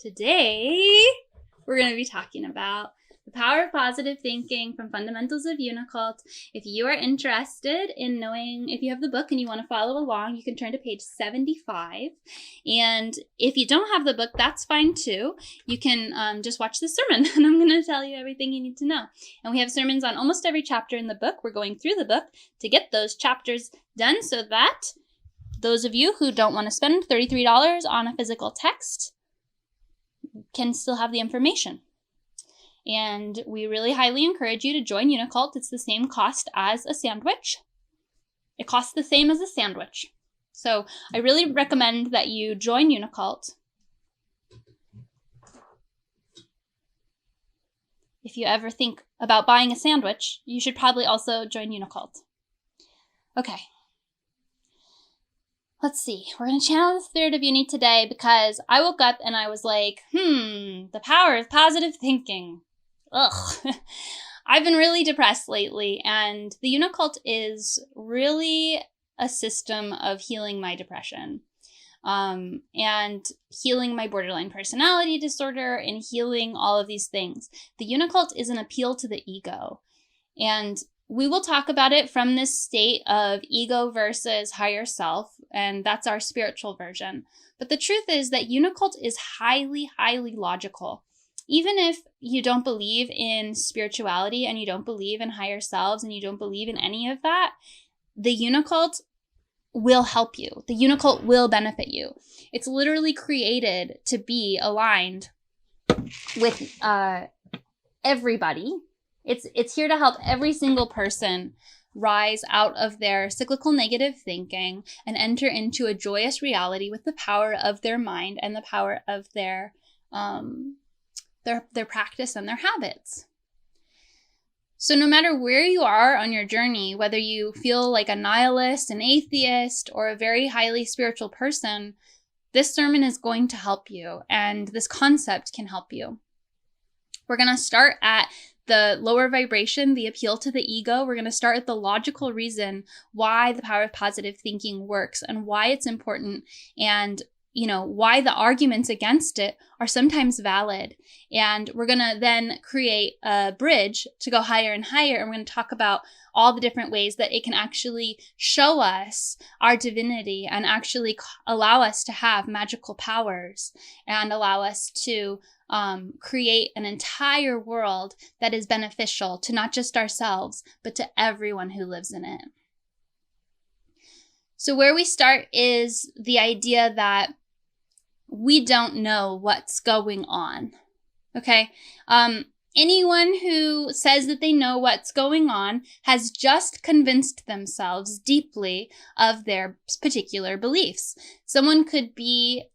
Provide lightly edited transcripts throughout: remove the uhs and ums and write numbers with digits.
Today, we're going to be talking about the power of positive thinking from Fundamentals of Unicult. If you are interested in knowing, if you have the book and you want to follow along, you can turn to page 75. And if you don't have the book, that's fine too. You can just watch the sermon, and I'm going to tell you everything you need to know. And we have sermons on almost every chapter in the book. We're going through the book to get those chapters done so that those of you who don't want to spend $33 on a physical text can still have the information. And we really highly encourage you to join Unicult. It's the same cost as a sandwich. It costs the same as a sandwich. So I really recommend that you join Unicult. If you ever think about buying a sandwich, you should probably also join Unicult. Okay. Let's see, we're going to channel the spirit of Uni today because I woke up and I was like, the power of positive thinking. Ugh. I've been really depressed lately, and the Unicult is really a system of healing my depression and healing my borderline personality disorder and healing all of these things. The Unicult is an appeal to the ego, and we will talk about it from this state of ego versus higher self, and that's our spiritual version. But the truth is that Unicult is highly, highly logical. Even if you don't believe in spirituality and you don't believe in higher selves and you don't believe in any of that, the Unicult will help you. The Unicult will benefit you. It's literally created to be aligned with everybody. It's here to help every single person rise out of their cyclical negative thinking and enter into a joyous reality with the power of their mind and the power of their practice and their habits. So no matter where you are on your journey, whether you feel like a nihilist, an atheist, or a very highly spiritual person, this sermon is going to help you, and this concept can help you. We're going to start at the lower vibration, the appeal to the ego. We're going to start at the logical reason why the power of positive thinking works and why it's important, and why the arguments against it are sometimes valid. And we're going to then create a bridge to go higher and higher. And we're going to talk about all the different ways that it can actually show us our divinity and actually allow us to have magical powers and allow us to create an entire world that is beneficial to not just ourselves, but to everyone who lives in it. So where we start is the idea that we don't know what's going on, okay? Anyone who says that they know what's going on has just convinced themselves deeply of their particular beliefs. Someone could be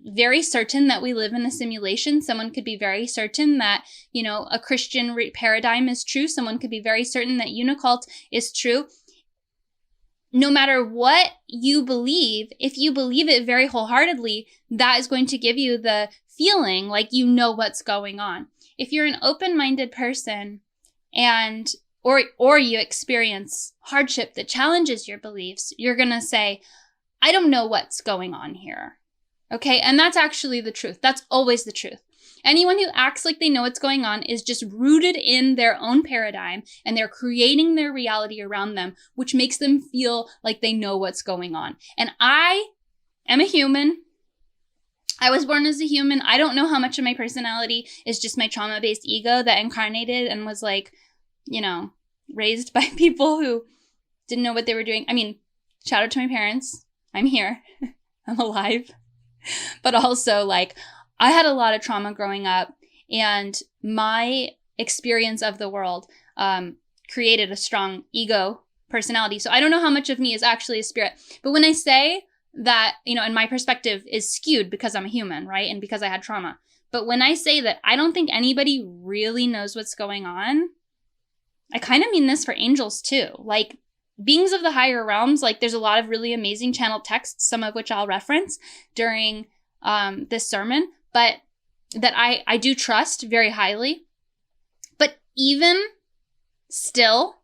very certain that we live in a simulation. Someone could be very certain that, a Christian paradigm is true. Someone could be very certain that Unicult is true. No matter what you believe, if you believe it very wholeheartedly, that is going to give you the feeling like you know what's going on. If you're an open-minded person or you experience hardship that challenges your beliefs, you're going to say, I don't know what's going on here. Okay? And that's actually the truth. That's always the truth. Anyone who acts like they know what's going on is just rooted in their own paradigm, and they're creating their reality around them, which makes them feel like they know what's going on. And I am a human. I was born as a human. I don't know how much of my personality is just my trauma-based ego that incarnated and was raised by people who didn't know what they were doing. I mean, shout out to my parents. I'm here. I'm alive. But also, I had a lot of trauma growing up, and my experience of the world created a strong ego personality. So I don't know how much of me is actually a spirit. But when I say that, and my perspective is skewed because I'm a human, right? And because I had trauma. But when I say that I don't think anybody really knows what's going on, I kind of mean this for angels too. Beings of the higher realms, there's a lot of really amazing channeled texts, some of which I'll reference during this sermon, but that I do trust very highly. But even still,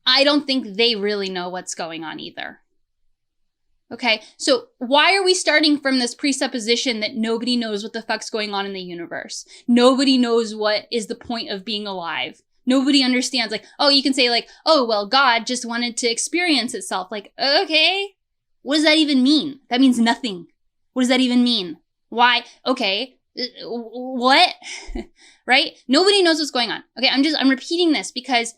I don't think they really know what's going on either. Okay, so why are we starting from this presupposition that nobody knows what the fuck's going on in the universe? Nobody knows what is the point of being alive. Nobody understands, like, oh, you can say like, oh, well, God just wanted to experience itself. Like, okay, what does that even mean? That means nothing. What does that even mean? Why? Okay, what? Right? Nobody knows what's going on. Okay, I'm repeating this because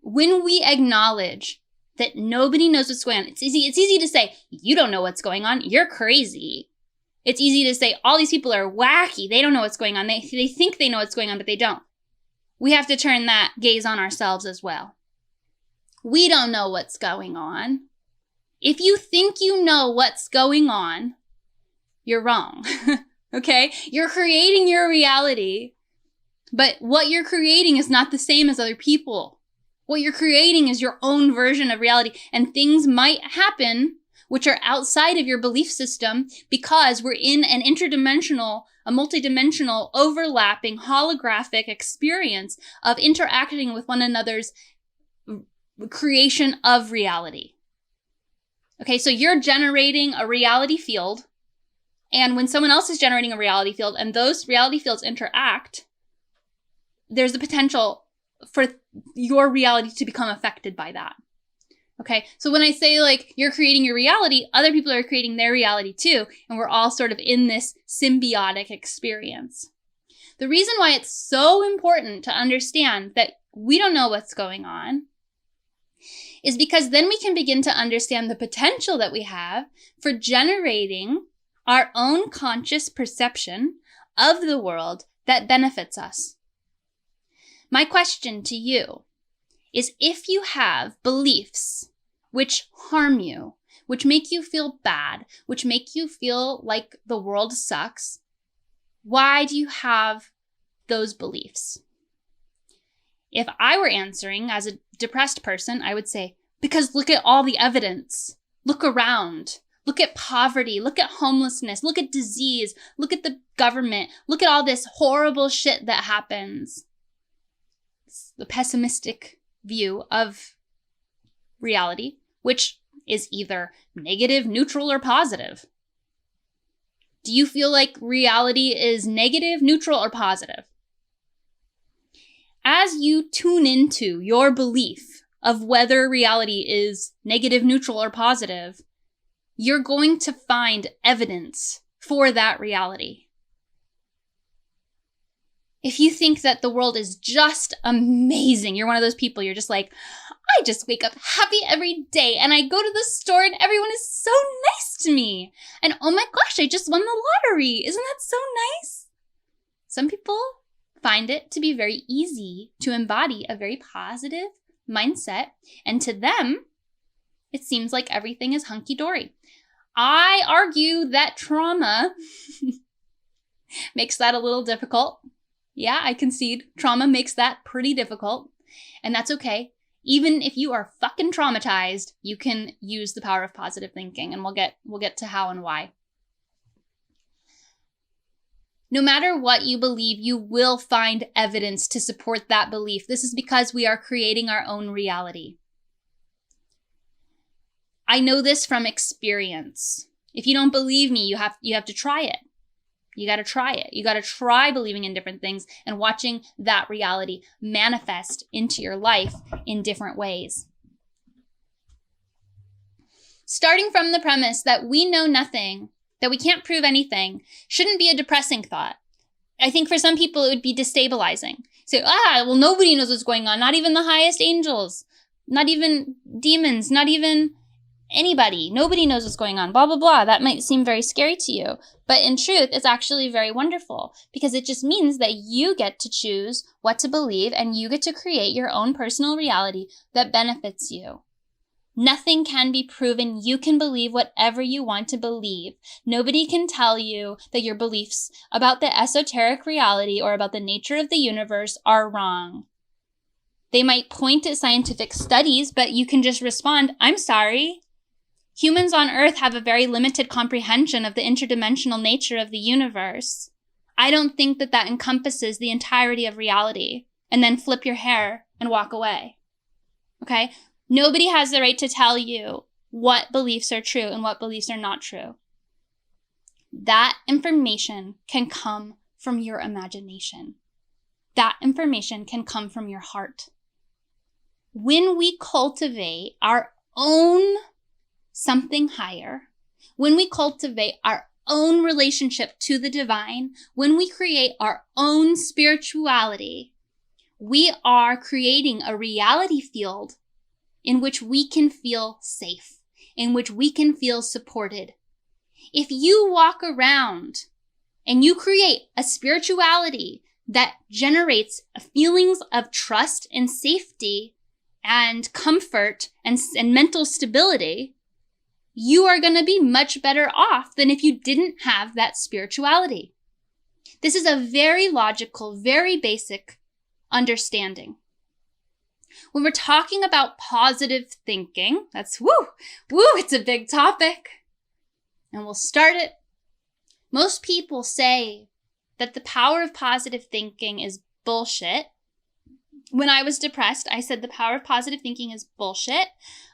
when we acknowledge that nobody knows what's going on, it's easy to say, you don't know what's going on, you're crazy. It's easy to say, all these people are wacky, they don't know what's going on, they think they know what's going on, but they don't. We have to turn that gaze on ourselves as well. We don't know what's going on. If you think you know what's going on, you're wrong. Okay? You're creating your reality, but what you're creating is not the same as other people. What you're creating is your own version of reality, and things might happen which are outside of your belief system because we're in an interdimensional, a multidimensional, overlapping, holographic experience of interacting with one another's creation of reality. Okay, so you're generating a reality field, and when someone else is generating a reality field and those reality fields interact, there's the potential for your reality to become affected by that. Okay, so when I say like you're creating your reality, other people are creating their reality too, and we're all sort of in this symbiotic experience. The reason why it's so important to understand that we don't know what's going on is because then we can begin to understand the potential that we have for generating our own conscious perception of the world that benefits us. My question to you is, if you have beliefs which harm you, which make you feel bad, which make you feel like the world sucks, why do you have those beliefs? If I were answering as a depressed person, I would say, because look at all the evidence. Look around. Look at poverty. Look at homelessness. Look at disease. Look at the government. Look at all this horrible shit that happens. It's the pessimistic view of reality, which is either negative, neutral, or positive. Do you feel like reality is negative, neutral, or positive? As you tune into your belief of whether reality is negative, neutral, or positive, you're going to find evidence for that reality. If you think that the world is just amazing, you're one of those people, you're just like, I just wake up happy every day and I go to the store and everyone is so nice to me. And oh my gosh, I just won the lottery. Isn't that so nice? Some people find it to be very easy to embody a very positive mindset, and to them, it seems like everything is hunky-dory. I argue that trauma makes that a little difficult. Yeah, I concede. Trauma makes that pretty difficult, and that's okay. Even if you are fucking traumatized, you can use the power of positive thinking, and we'll get to how and why. No matter what you believe, you will find evidence to support that belief. This is because we are creating our own reality. I know this from experience. If you don't believe me, you have to try it. You got to try it. You got to try believing in different things and watching that reality manifest into your life in different ways. Starting from the premise that we know nothing, that we can't prove anything, shouldn't be a depressing thought. I think for some people it would be destabilizing. So, well, nobody knows what's going on, not even the highest angels, not even demons, not even anybody. Nobody knows what's going on, blah, blah, blah. That might seem very scary to you. But in truth, it's actually very wonderful because it just means that you get to choose what to believe and you get to create your own personal reality that benefits you. Nothing can be proven. You can believe whatever you want to believe. Nobody can tell you that your beliefs about the esoteric reality or about the nature of the universe are wrong. They might point at scientific studies, but you can just respond, I'm sorry. Humans on Earth have a very limited comprehension of the interdimensional nature of the universe. I don't think that encompasses the entirety of reality. And then flip your hair and walk away. Okay? Nobody has the right to tell you what beliefs are true and what beliefs are not true. That information can come from your imagination. That information can come from your heart. When we cultivate our own something higher, when we cultivate our own relationship to the divine, when we create our own spirituality, we are creating a reality field in which we can feel safe, in which we can feel supported. If you walk around and you create a spirituality that generates feelings of trust and safety and comfort and mental stability, you are going to be much better off than if you didn't have that spirituality. This is a very logical, very basic understanding. When we're talking about positive thinking, that's it's a big topic. And we'll start it. Most people say that the power of positive thinking is bullshit. When I was depressed, I said the power of positive thinking is bullshit.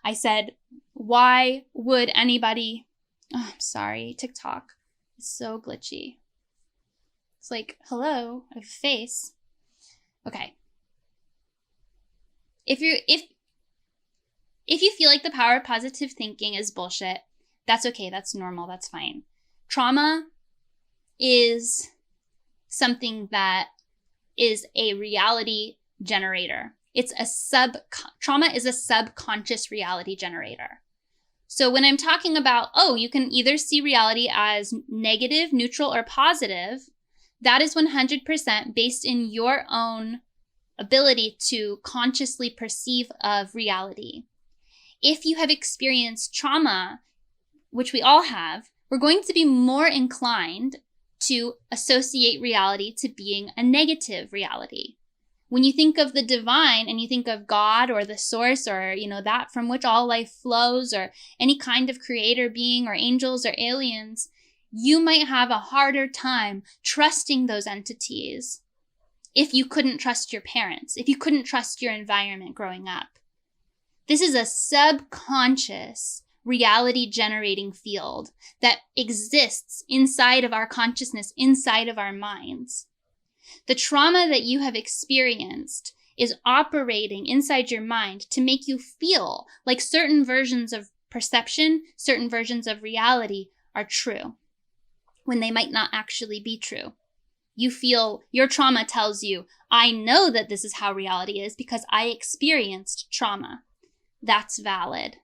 I said, why would anybody... Oh, I'm sorry, TikTok is so glitchy. It's like, hello, I have a face. Okay. If you feel like the power of positive thinking is bullshit, that's okay, that's normal, that's fine. Trauma is something that is a reality generator. Trauma is a subconscious reality generator. So when I'm talking about, you can either see reality as negative, neutral, or positive, that is 100% based in your own ability to consciously perceive of reality. If you have experienced trauma, which we all have, we're going to be more inclined to associate reality to being a negative reality. When you think of the divine and you think of God or the source or, that from which all life flows or any kind of creator being or angels or aliens, you might have a harder time trusting those entities if you couldn't trust your parents, if you couldn't trust your environment growing up. This is a subconscious reality generating field that exists inside of our consciousness, inside of our minds. The trauma that you have experienced is operating inside your mind to make you feel like certain versions of perception, certain versions of reality are true, when they might not actually be true. You feel, your trauma tells you, I know that this is how reality is because I experienced trauma. That's valid.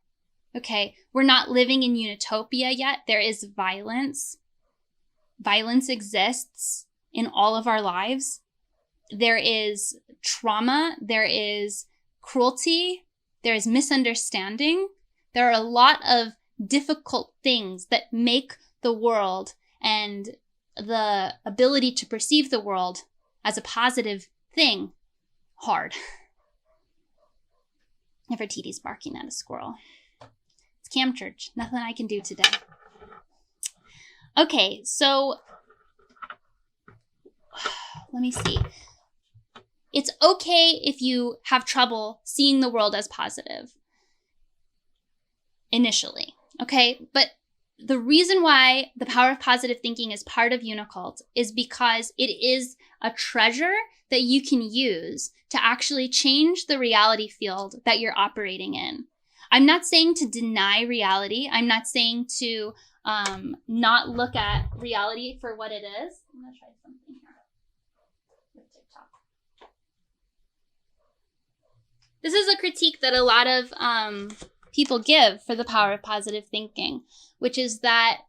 Okay, we're not living in Unitopia yet. There is violence. Violence exists in all of our lives. There is trauma. There is cruelty. There is misunderstanding. There are a lot of difficult things that make the world and the ability to perceive the world as a positive thing hard. Nefertiti's barking at a squirrel. It's Cam Church. Nothing I can do today. Okay, so let me see. It's okay if you have trouble seeing the world as positive initially, okay? But the reason why the power of positive thinking is part of Unicult is because it is a treasure that you can use to actually change the reality field that you're operating in. I'm not saying to deny reality. I'm not saying to not look at reality for what it is. I'm going to try something here with TikTok. This is a critique that a lot of people give for the power of positive thinking, which is that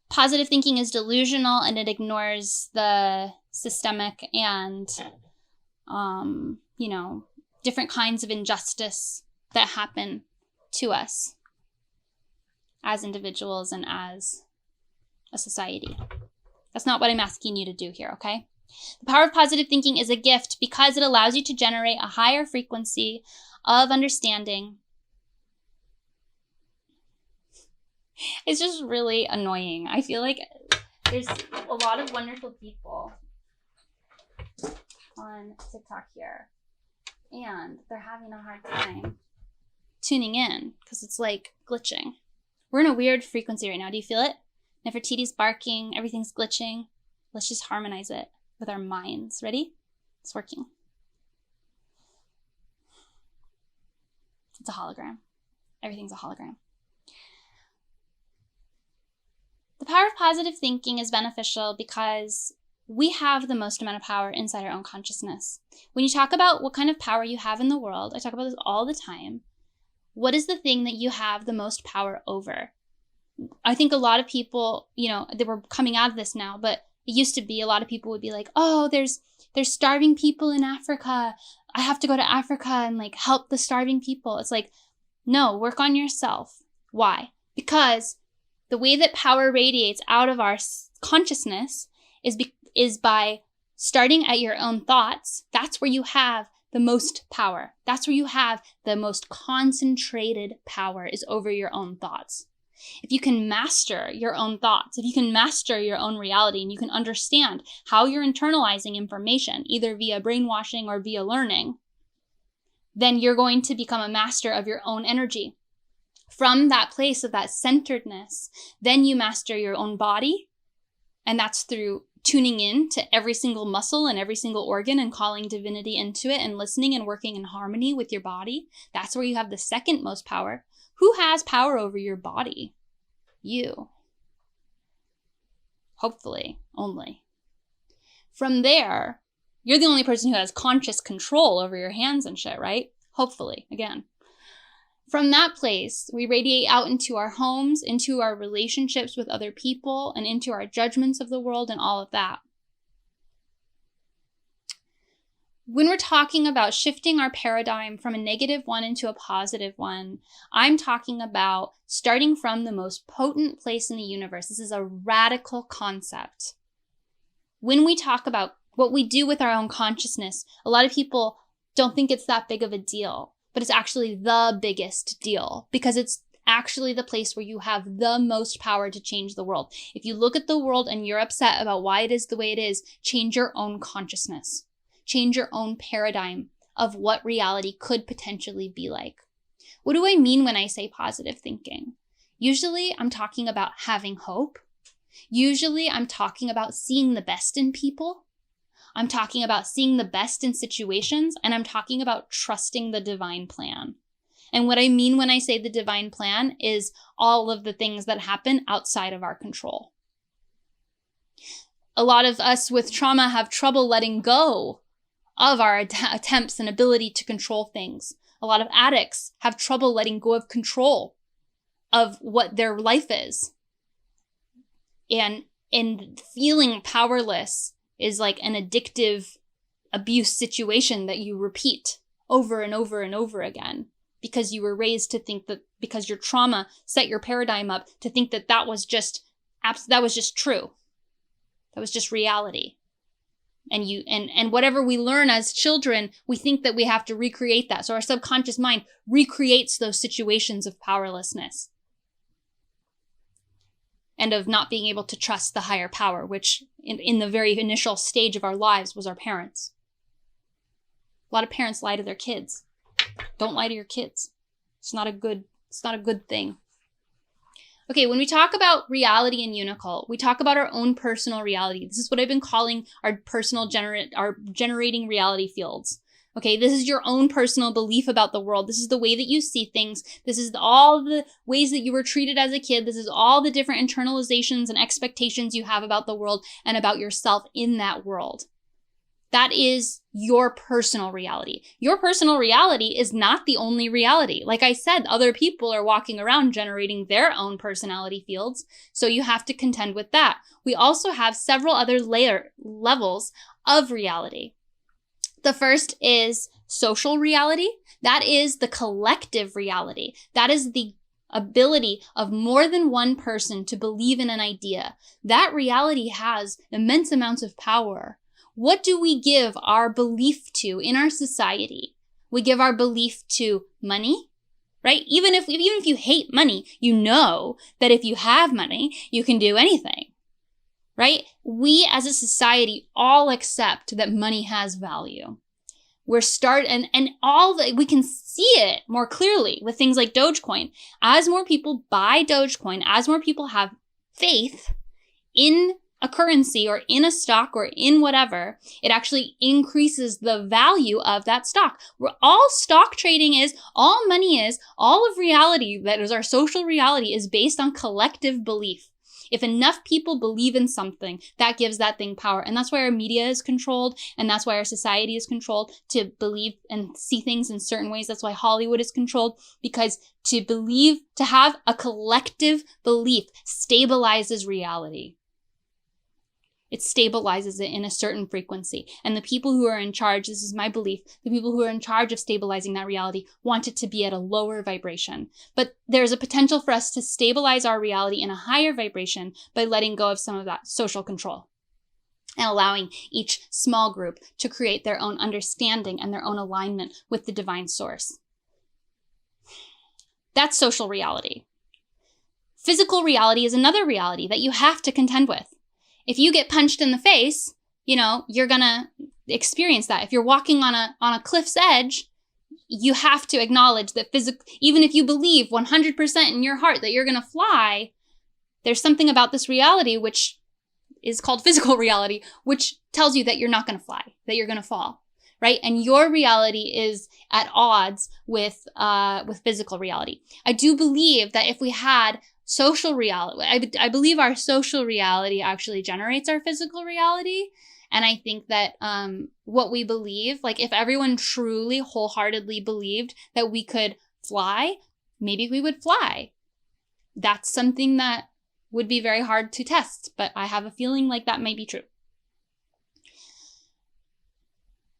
positive thinking is delusional and it ignores the systemic and, different kinds of injustice that happen to us as individuals and as a society. That's not what I'm asking you to do here, okay? The power of positive thinking is a gift because it allows you to generate a higher frequency of understanding. It's just really annoying. I feel like there's a lot of wonderful people on TikTok here, and they're having a hard time tuning in because it's like glitching. We're in a weird frequency right now. Do you feel it? Nefertiti's barking. Everything's glitching. Let's just harmonize it with our minds. Ready? It's working. It's a hologram. Everything's a hologram. The power of positive thinking is beneficial because we have the most amount of power inside our own consciousness. When you talk about what kind of power you have in the world, I talk about this all the time. What is the thing that you have the most power over? I think a lot of people, they were coming out of this now, but it used to be a lot of people would be like, oh, there's starving people in Africa. I have to go to Africa and like help the starving people. It's like, no, work on yourself. Why? Because the way that power radiates out of our consciousness is by starting at your own thoughts. That's where you have the most power. That's where you have the most concentrated power, is over your own thoughts. If you can master your own thoughts, if you can master your own reality, and you can understand how you're internalizing information, either via brainwashing or via learning, then you're going to become a master of your own energy. From that place of that centeredness, then you master your own body, and that's through tuning in to every single muscle and every single organ and calling divinity into it and listening and working in harmony with your body. That's where you have the second most power. Who has power over your body? You. Hopefully, only. From there, you're the only person who has conscious control over your hands and shit, right? Hopefully, again. From that place, we radiate out into our homes, into our relationships with other people, and into our judgments of the world and all of that. When we're talking about shifting our paradigm from a negative one into a positive one, I'm talking about starting from the most potent place in the universe. This is a radical concept. When we talk about what we do with our own consciousness, a lot of people don't think it's that big of a deal. But it's actually the biggest deal, because it's actually the place where you have the most power to change the world. If you look at the world and you're upset about why it is the way it is, change your own consciousness. Change your own paradigm of what reality could potentially be like. What do I mean when I say positive thinking? Usually I'm talking about having hope. Usually I'm talking about seeing the best in people. I'm talking about seeing the best in situations, and I'm talking about trusting the divine plan. And what I mean when I say the divine plan is all of the things that happen outside of our control. A lot of us with trauma have trouble letting go of our attempts and ability to control things. A lot of addicts have trouble letting go of control of what their life is. And feeling powerless is like an addictive abuse situation that you repeat over and over and over again, because you were raised to think that, because your trauma set your paradigm up to think that that was just true. That was just reality. And whatever we learn as children, we think that we have to recreate that. So our subconscious mind recreates those situations of powerlessness and of not being able to trust the higher power, which in the very initial stage of our lives was our parents. A lot of parents lie to their kids. Don't lie to your kids. It's not a good thing. Okay, when we talk about reality in Unicult, we talk about our own personal reality. This is what I've been calling our generating reality fields. Okay, this is your own personal belief about the world. This is the way that you see things. This is all the ways that you were treated as a kid. This is all the different internalizations and expectations you have about the world and about yourself in that world. That is your personal reality. Your personal reality is not the only reality. Like I said, other people are walking around generating their own personality fields, so you have to contend with that. We also have several other levels of reality. The first is social reality. That is the collective reality. That is the ability of more than one person to believe in an idea. That reality has immense amounts of power. What do we give our belief to in our society? We give our belief to money, right? Even if you hate money, you know that if you have money, you can do anything, right? We as a society all accept that money has value. we can see it more clearly with things like Dogecoin. As more people buy Dogecoin, as more people have faith in a currency or in a stock or in whatever, it actually increases the value of that stock. Where all stock trading is, all money is, all of reality, that is our social reality, is based on collective belief. If enough people believe in something, that gives that thing power. And that's why our media is controlled, and that's why our society is controlled to believe and see things in certain ways. That's why Hollywood is controlled, because to have a collective belief stabilizes reality. It stabilizes it in a certain frequency. And the people who are in charge, this is my belief, the people who are in charge of stabilizing that reality want it to be at a lower vibration. But there's a potential for us to stabilize our reality in a higher vibration by letting go of some of that social control and allowing each small group to create their own understanding and their own alignment with the divine source. That's social reality. Physical reality is another reality that you have to contend with. If you get punched in the face, you're going to experience that. If you're walking on a cliff's edge, you have to acknowledge that even if you believe 100% in your heart that you're going to fly, there's something about this reality, which is called physical reality, which tells you that you're not going to fly, that you're going to fall, right? And your reality is at odds with physical reality. I do believe that if we had social reality, I believe our social reality actually generates our physical reality. And I think that what we believe, like if everyone truly wholeheartedly believed that we could fly, maybe we would fly. That's something that would be very hard to test, but I have a feeling like that might be true.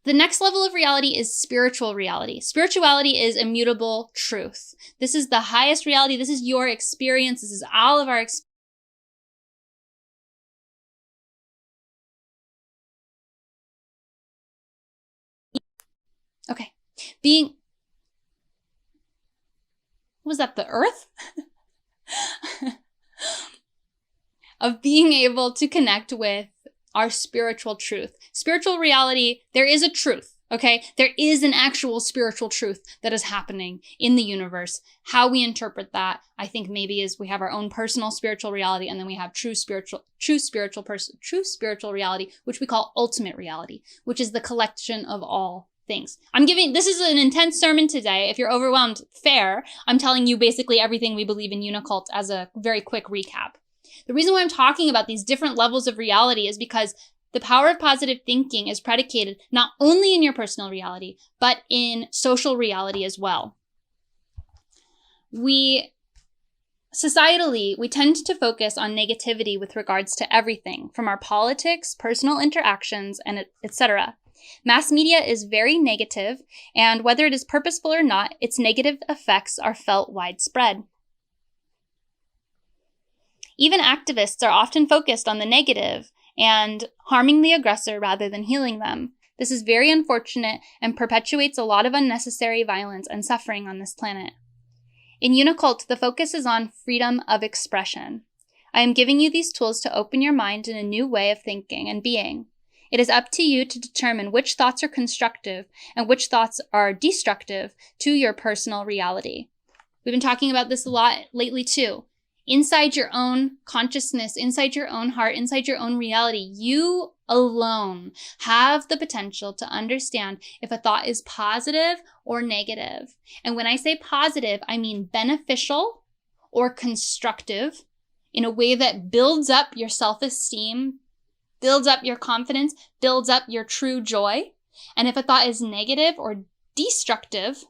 The next level of reality is spiritual reality. Spirituality is immutable truth. This is the highest reality. This is your experience. This is all of our experience. Okay. Was that the earth? Of being able to connect with our spiritual truth. Spiritual reality, there is a truth, okay? There is an actual spiritual truth that is happening in the universe. How we interpret that, I think maybe is we have our own personal spiritual reality, and then we have true spiritual reality, which we call ultimate reality, which is the collection of all things. This is an intense sermon today. If you're overwhelmed, fair. I'm telling you basically everything we believe in Unicult as a very quick recap. The reason why I'm talking about these different levels of reality is because the power of positive thinking is predicated not only in your personal reality, but in social reality as well. Societally, we tend to focus on negativity with regards to everything, from our politics, personal interactions, and etc. Mass media is very negative, and whether it is purposeful or not, its negative effects are felt widespread. Even activists are often focused on the negative and harming the aggressor rather than healing them. This is very unfortunate and perpetuates a lot of unnecessary violence and suffering on this planet. In Unicult, the focus is on freedom of expression. I am giving you these tools to open your mind in a new way of thinking and being. It is up to you to determine which thoughts are constructive and which thoughts are destructive to your personal reality. We've been talking about this a lot lately too. Inside your own consciousness, inside your own heart, inside your own reality, you alone have the potential to understand if a thought is positive or negative. And when I say positive, I mean beneficial or constructive in a way that builds up your self-esteem, builds up your confidence, builds up your true joy. And if a thought is negative or destructive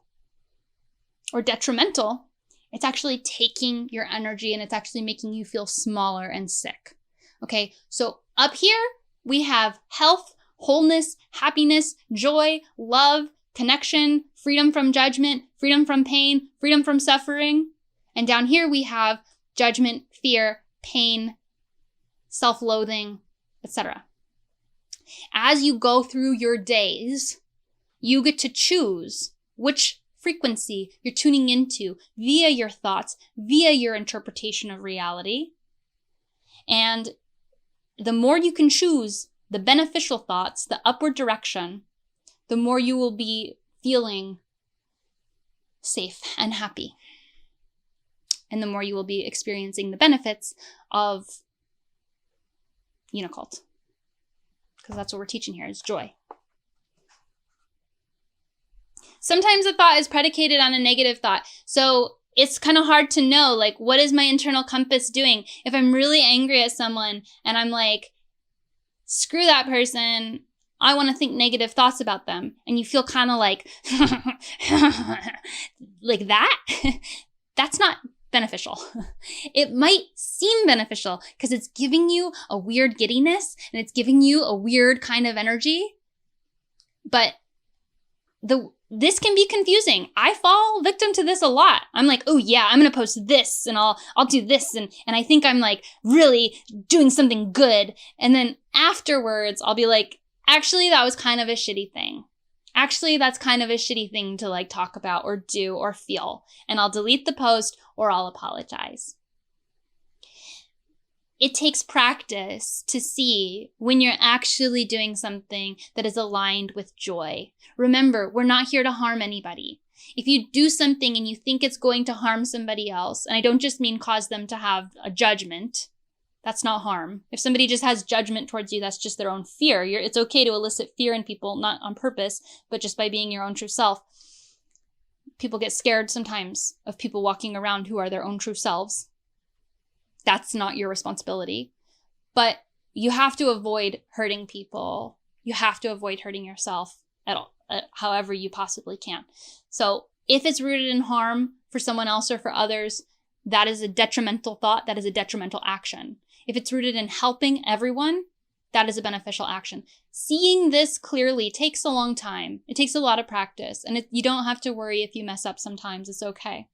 or detrimental, it's actually taking your energy and it's actually making you feel smaller and sick. Okay, so up here we have health, wholeness, happiness, joy, love, connection, freedom from judgment, freedom from pain, freedom from suffering. And down here we have judgment, fear, pain, self-loathing, etc. As you go through your days, you get to choose which frequency you're tuning into via your thoughts, via your interpretation of reality. And the more you can choose the beneficial thoughts, the upward direction, the more you will be feeling safe and happy. And the more you will be experiencing the benefits of Unicult. Because that's what we're teaching here, is joy. Sometimes a thought is predicated on a negative thought. So it's kind of hard to know, like, what is my internal compass doing? If I'm really angry at someone and I'm like, screw that person, I want to think negative thoughts about them. And you feel kind of like, like that, that's not beneficial. It might seem beneficial because it's giving you a weird giddiness and it's giving you a weird kind of energy. But this can be confusing. I fall victim to this a lot. I'm like, oh yeah, I'm going to post this and I'll do this. And I think I'm like really doing something good. And then afterwards, I'll be like, actually, that was kind of a shitty thing. Actually, that's kind of a shitty thing to like talk about or do or feel. And I'll delete the post or I'll apologize. It takes practice to see when you're actually doing something that is aligned with joy. Remember, we're not here to harm anybody. If you do something and you think it's going to harm somebody else, and I don't just mean cause them to have a judgment, that's not harm. If somebody just has judgment towards you, that's just their own fear. It's okay to elicit fear in people, not on purpose, but just by being your own true self. People get scared sometimes of people walking around who are their own true selves. That's not your responsibility. But you have to avoid hurting people. You have to avoid hurting yourself at all, however you possibly can. So if it's rooted in harm for someone else or for others, that is a detrimental thought. That is a detrimental action. If it's rooted in helping everyone, that is a beneficial action. Seeing this clearly takes a long time. It takes a lot of practice. And you don't have to worry if you mess up sometimes. It's okay.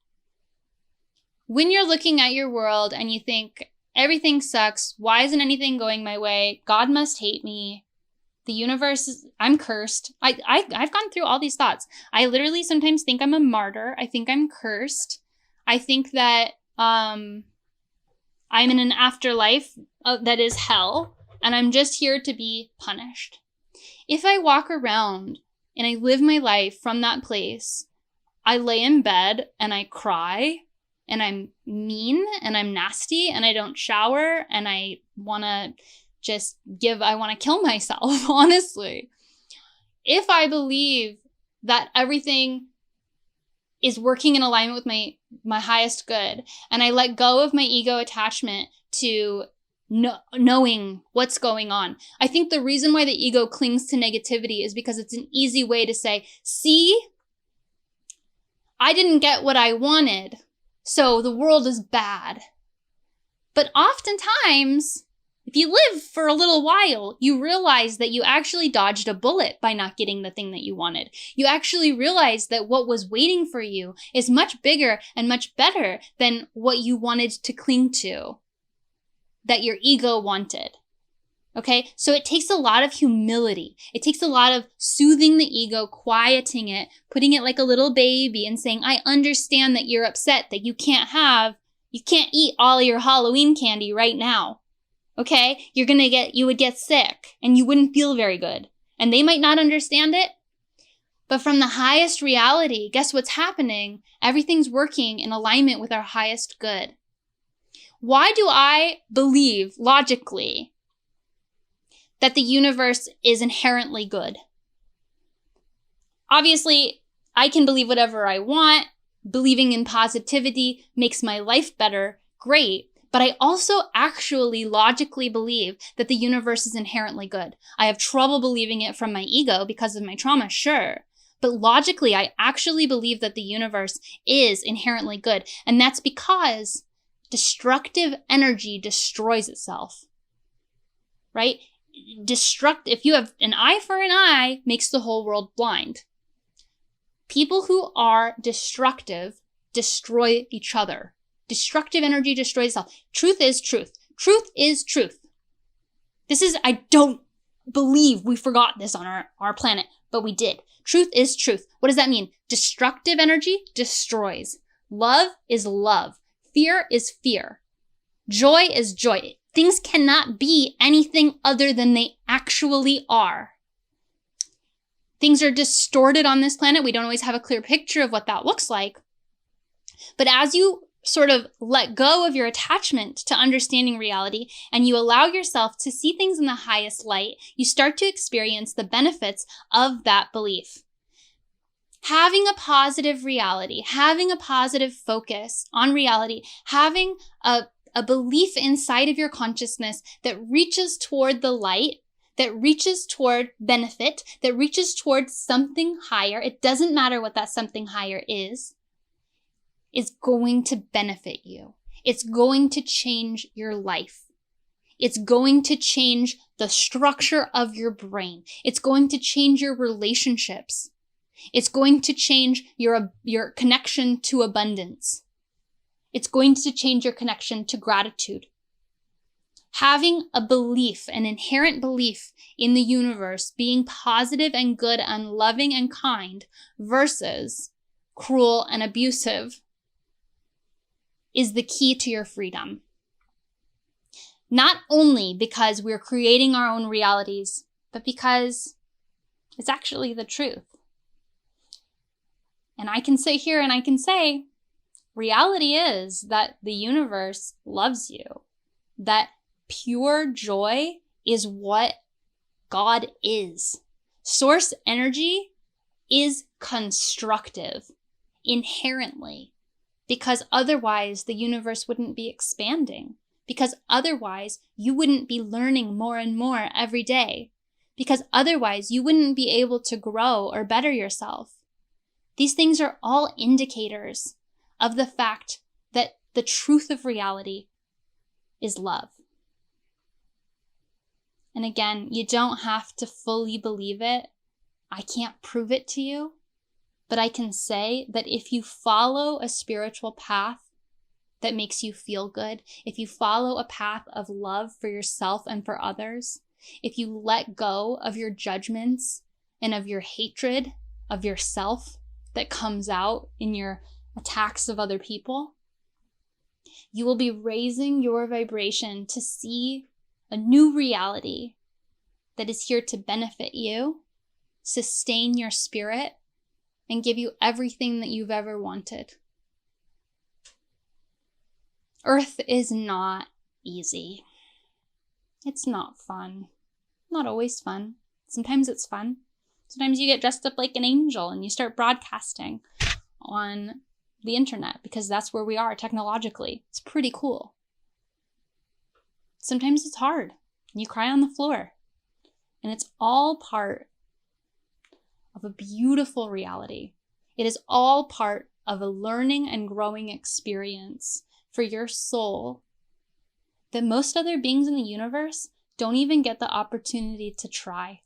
When you're looking at your world and you think, everything sucks, why isn't anything going my way? God must hate me. The universe, I'm cursed. I've gone through all these thoughts. I literally sometimes think I'm a martyr. I think I'm cursed. I think that I'm in an afterlife that is hell, and I'm just here to be punished. If I walk around and I live my life from that place, I lay in bed and I cry, and I'm mean and I'm nasty and I don't shower and I want to kill myself, honestly. If I believe that everything is working in alignment with my highest good, and I let go of my ego attachment to knowing what's going on. I think the reason why the ego clings to negativity is because it's an easy way to say, see, I didn't get what I wanted, so the world is bad. But oftentimes, if you live for a little while, you realize that you actually dodged a bullet by not getting the thing that you wanted. You actually realize that what was waiting for you is much bigger and much better than what you wanted to cling to, that your ego wanted. Okay? So it takes a lot of humility. It takes a lot of soothing the ego, quieting it, putting it like a little baby and saying, I understand that you're upset that you can't eat all your Halloween candy right now. Okay? You would get sick and you wouldn't feel very good. And they might not understand it. But from the highest reality, guess what's happening? Everything's working in alignment with our highest good. Why do I believe logically that the universe is inherently good? Obviously, I can believe whatever I want. Believing in positivity makes my life better. Great. But I also actually logically believe that the universe is inherently good. I have trouble believing it from my ego because of my trauma, sure. But logically, I actually believe that the universe is inherently good. And that's because destructive energy destroys itself. Right? If you have an eye for an eye, makes the whole world blind. People who are destructive destroy each other. Destructive energy destroys itself. Truth is truth. Truth is truth. I don't believe we forgot this on our planet, but we did. Truth is truth. What does that mean? Destructive energy destroys. Love is love. Fear is fear. Joy is joy. Things cannot be anything other than they actually are. Things are distorted on this planet. We don't always have a clear picture of what that looks like. But as you sort of let go of your attachment to understanding reality and you allow yourself to see things in the highest light, you start to experience the benefits of that belief. Having a positive reality, having a positive focus on reality, having a belief inside of your consciousness that reaches toward the light, that reaches toward benefit, that reaches toward something higher, it doesn't matter what that something higher is going to benefit you. It's going to change your life. It's going to change the structure of your brain. It's going to change your relationships. It's going to change your connection to abundance. It's going to change your connection to gratitude. Having a belief, an inherent belief in the universe being positive and good and loving and kind versus cruel and abusive is the key to your freedom. Not only because we're creating our own realities, but because it's actually the truth. And I can sit here and I can say, reality is that the universe loves you, that pure joy is what God is. Source energy is constructive inherently, because otherwise the universe wouldn't be expanding, because otherwise you wouldn't be learning more and more every day, because otherwise you wouldn't be able to grow or better yourself. These things are all indicators of the fact that the truth of reality is love. And again, you don't have to fully believe it. I can't prove it to you, but I can say that if you follow a spiritual path that makes you feel good, if you follow a path of love for yourself and for others, if you let go of your judgments and of your hatred of yourself that comes out in your attacks of other people, you will be raising your vibration to see a new reality that is here to benefit you, sustain your spirit, and give you everything that you've ever wanted. Earth is not easy. It's not fun. Not always fun. Sometimes it's fun. Sometimes you get dressed up like an angel and you start broadcasting on the internet because that's where we are technologically. It's pretty cool. Sometimes it's hard. You cry on the floor. And it's all part of a beautiful reality. It is all part of a learning and growing experience for your soul that most other beings in the universe don't even get the opportunity to try.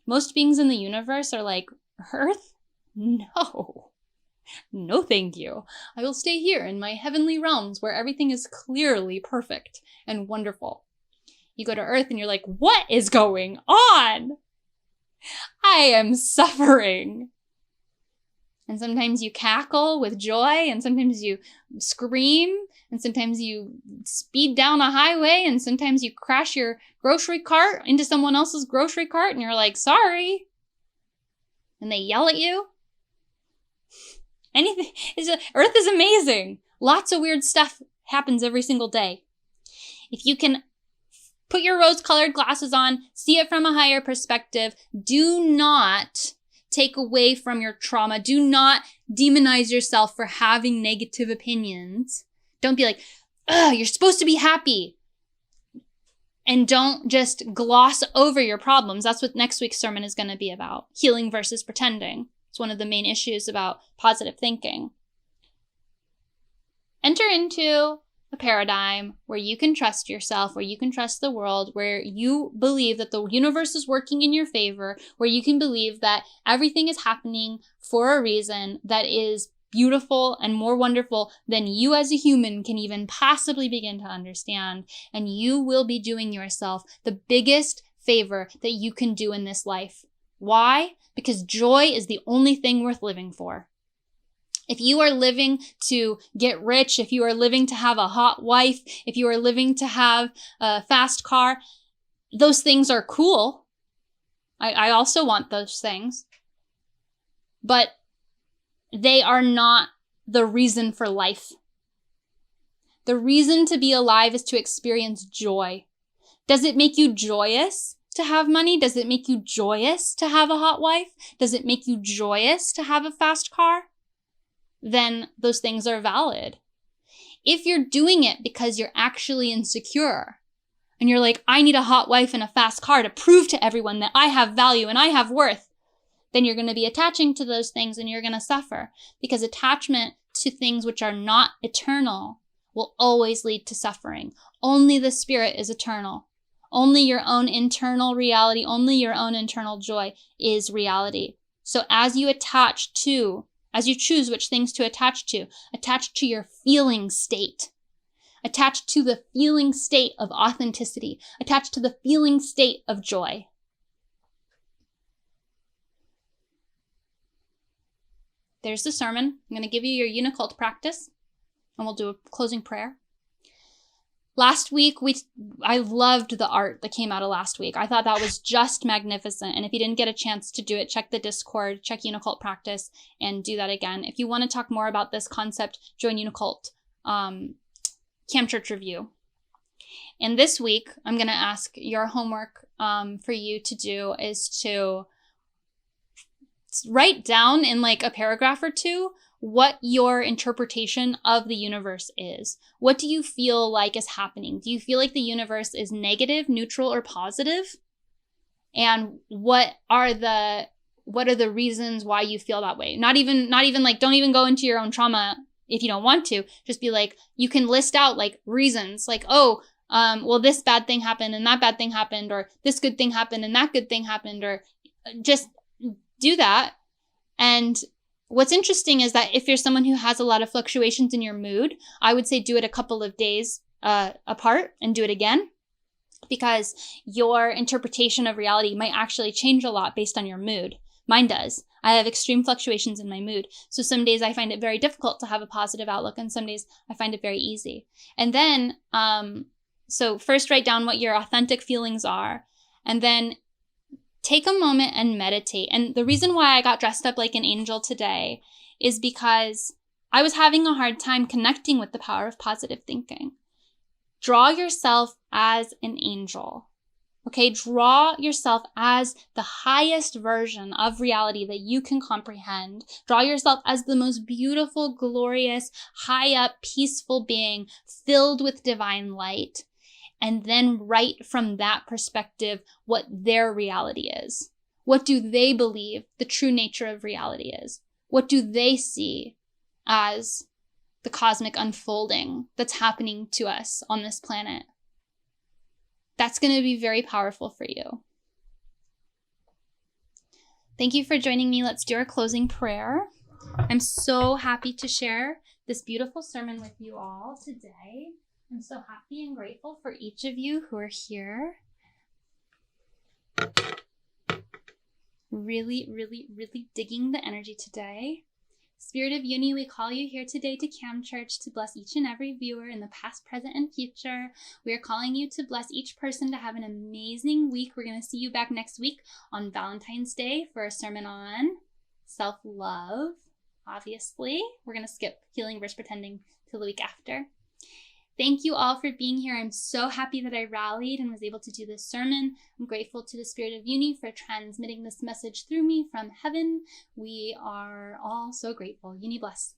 Most beings in the universe are like, Earth? No. No, thank you. I will stay here in my heavenly realms where everything is clearly perfect and wonderful. You go to Earth and you're like, what is going on? I am suffering. And sometimes you cackle with joy, and sometimes you scream, and sometimes you speed down a highway, and sometimes you crash your grocery cart into someone else's grocery cart, and you're like, sorry. And they yell at you. Earth is amazing. Lots of weird stuff happens every single day. If you can put your rose-colored glasses on, see it from a higher perspective, do not take away from your trauma. Do not demonize yourself for having negative opinions. Don't be like, ugh, you're supposed to be happy. And don't just gloss over your problems. That's what next week's sermon is going to be about. Healing versus pretending. It's one of the main issues about positive thinking. Enter into a paradigm where you can trust yourself, where you can trust the world, where you believe that the universe is working in your favor, where you can believe that everything is happening for a reason that is beautiful and more wonderful than you as a human can even possibly begin to understand. And you will be doing yourself the biggest favor that you can do in this life. Why? Because joy is the only thing worth living for. If you are living to get rich, if you are living to have a hot wife, if you are living to have a fast car, those things are cool. I also want those things. But they are not the reason for life. The reason to be alive is to experience joy. Does it make you joyous to have money? Does it make you joyous to have a hot wife? Does it make you joyous to have a fast car? Then those things are valid. If you're doing it because you're actually insecure, and you're like, I need a hot wife and a fast car to prove to everyone that I have value and I have worth, then you're going to be attaching to those things and you're going to suffer, because attachment to things which are not eternal will always lead to suffering. Only the spirit is eternal. Only your own internal reality, only your own internal joy is reality. So as you choose which things to attach to your feeling state. Attach to the feeling state of authenticity. Attach to the feeling state of joy. There's the sermon. I'm going to give you your Unicult practice, and we'll do a closing prayer. Last week, I loved the art that came out of last week. I thought that was just magnificent. And if you didn't get a chance to do it, check the Discord, check Unicult practice, and do that again. If you want to talk more about this concept, join Unicult Cam Church Review. And this week, I'm going to ask your homework for you to do is to write down in like a paragraph or two what your interpretation of the universe is. What do you feel like is happening? Do you feel like the universe is negative, neutral, or positive? And what are the reasons why you feel that way? Not even like, don't even go into your own trauma if you don't want to. Just be like, you can list out like reasons, like, well, this bad thing happened and that bad thing happened, or this good thing happened and that good thing happened, or just do that. And what's interesting is that if you're someone who has a lot of fluctuations in your mood, I would say do it a couple of days apart and do it again, because your interpretation of reality might actually change a lot based on your mood. Mine does. I have extreme fluctuations in my mood. So some days I find it very difficult to have a positive outlook, and some days I find it very easy. And then, so first write down what your authentic feelings are, and then take a moment and meditate. And the reason why I got dressed up like an angel today is because I was having a hard time connecting with the power of positive thinking. Draw yourself as an angel. Okay, draw yourself as the highest version of reality that you can comprehend. Draw yourself as the most beautiful, glorious, high up, peaceful being filled with divine light. And then write from that perspective what their reality is. What do they believe the true nature of reality is? What do they see as the cosmic unfolding that's happening to us on this planet? That's going to be very powerful for you. Thank you for joining me. Let's do our closing prayer. I'm so happy to share this beautiful sermon with you all today. I'm so happy and grateful for each of you who are here. Really, really, really digging the energy today. Spirit of Uni, we call you here today to Cam Church to bless each and every viewer in the past, present, and future. We are calling you to bless each person to have an amazing week. We're going to see you back next week on Valentine's Day for a sermon on self-love. Obviously, we're going to skip healing versus pretending till the week after. Thank you all for being here. I'm so happy that I rallied and was able to do this sermon. I'm grateful to the Spirit of Uni for transmitting this message through me from heaven. We are all so grateful. Uni bless.